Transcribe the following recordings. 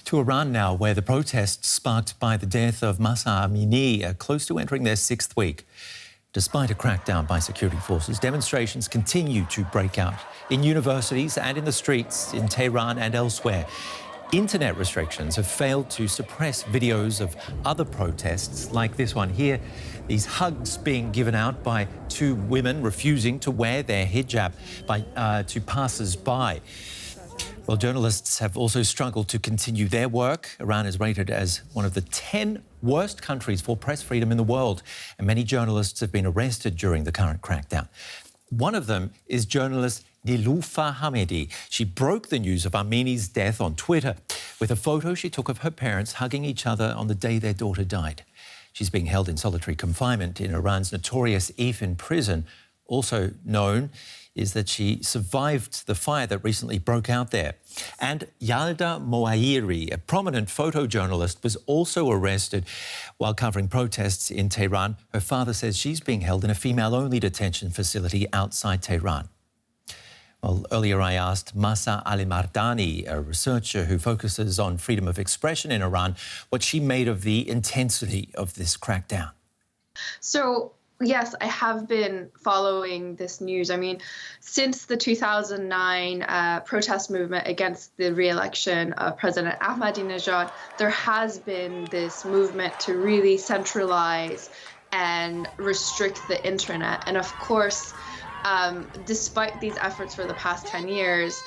To Iran now, where the protests sparked by the death of Mahsa Amini are close to entering their sixth week. Despite a crackdown by security forces, demonstrations continue to break out in universities and in the streets in Tehran and elsewhere. Internet restrictions have failed to suppress videos of other protests like this one here. These hugs being given out by two women refusing to wear their hijab to passers-by. Well, journalists have also struggled to continue their work. Iran is rated as one of the 10 worst countries for press freedom in the world, and many journalists have been arrested during the current crackdown. One of them is journalist Niloufer Hamedi. She broke the news of Amini's death on Twitter with a photo she took of her parents hugging each other on the day their daughter died. She's being held in solitary confinement in Iran's notorious Ifin prison. Also known is that she survived the fire that recently broke out there. And Yalda Moairi, a prominent photojournalist, was also arrested while covering protests in Tehran. Her father says she's being held in a female-only detention facility outside Tehran. Well, earlier I asked Mahsa Alimardani, a researcher who focuses on freedom of expression in Iran, what she made of the intensity of this crackdown. So, yes, I have been following this news. I mean, since the 2009 protest movement against the re-election of President Ahmadinejad, there has been this movement to really centralize and restrict the internet. And of course, despite these efforts for the past 10 years,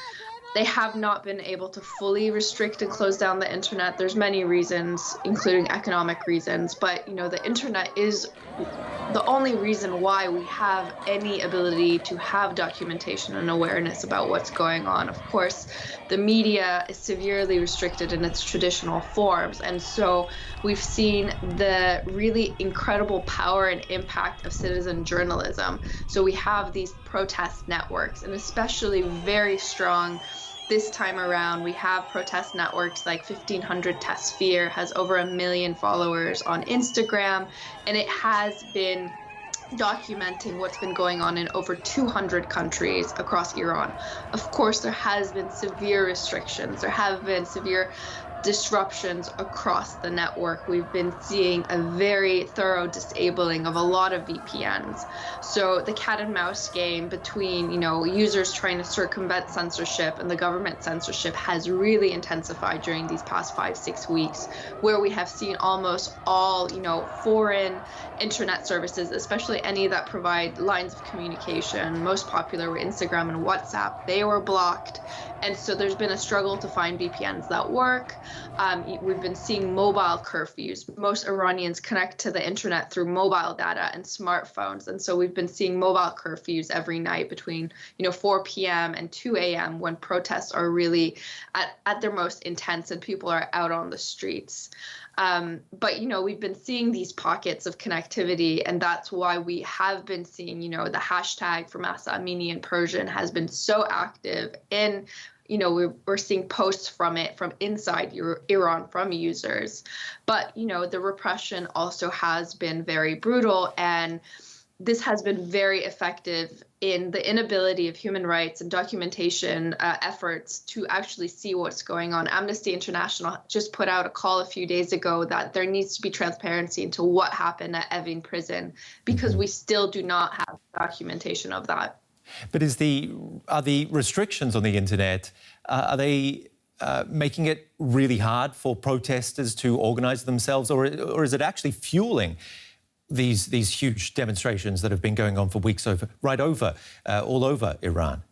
they have not been able to fully restrict and close down the internet. There's many reasons, including economic reasons, but the internet is the only reason why we have any ability to have documentation and awareness about what's going on. Of course, the media is severely restricted in its traditional forms, and so we've seen the really incredible power and impact of citizen journalism. So we have these protest networks, and especially very strong this time around, we have protest networks like 1500 Tasfir, has over 1 million followers on Instagram, and it has been documenting what's been going on in over 200 countries across Iran. Of course, there has been severe restrictions. There have been severe disruptions across the network. We've been seeing a very thorough disabling of a lot of VPNs. So the cat and mouse game between, users trying to circumvent censorship and the government censorship has really intensified during these past 5-6 weeks, where we have seen almost all, foreign internet services, especially any that provide lines of communication. Most popular were Instagram and WhatsApp. They were blocked. And so there's been a struggle to find VPNs that work. We've been seeing mobile curfews. Most Iranians connect to the internet through mobile data and smartphones. And so we've been seeing mobile curfews every night between 4 p.m. and 2 a.m. when protests are really at their most intense and people are out on the streets. But we've been seeing these pockets of connectivity, and that's why we have been seeing, the hashtag for Mahsa Amini in Persian has been so active in, we're seeing posts from it from inside Iran from users. But, the repression also has been very brutal, and this has been very effective in the inability of human rights and documentation efforts to actually see what's going on. Amnesty International just put out a call a few days ago that there needs to be transparency into what happened at Evin prison, because we still do not have documentation of that. But are the restrictions on the internet, are they making it really hard for protesters to organize themselves, or is it actually fueling these huge demonstrations that have been going on for weeks all over Iran?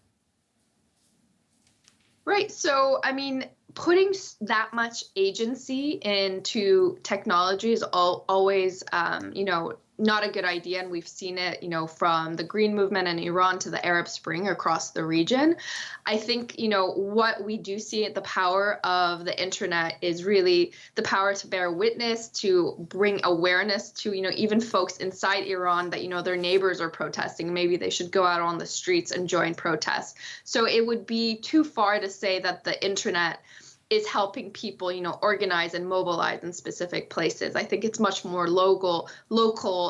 Right. So, putting that much agency into technology is always, not a good idea. And we've seen it, from the Green Movement in Iran to the Arab Spring across the region. I think, what we do see at the power of the internet is really the power to bear witness, to bring awareness to, even folks inside Iran that, their neighbors are protesting. Maybe they should go out on the streets and join protests. So it would be too far to say that the internet is helping people, organize and mobilize in specific places. I think it's much more local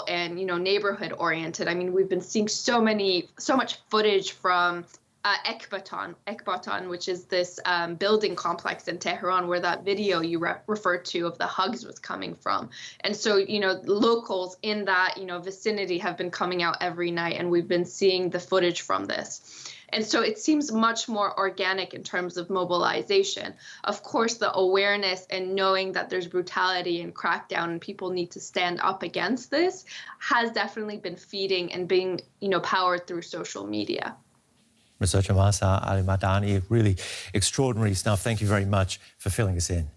and, neighborhood oriented. We've been seeing so much footage from Ekbatan, which is this building complex in Tehran where that video you referred to of the hugs was coming from. And so, locals in that, vicinity have been coming out every night, and we've been seeing the footage from this. And so it seems much more organic in terms of mobilization. Of course, the awareness and knowing that there's brutality and crackdown and people need to stand up against this has definitely been feeding and being, powered through social media. Researcher Mahsa Amini, really extraordinary stuff. Thank you very much for filling us in.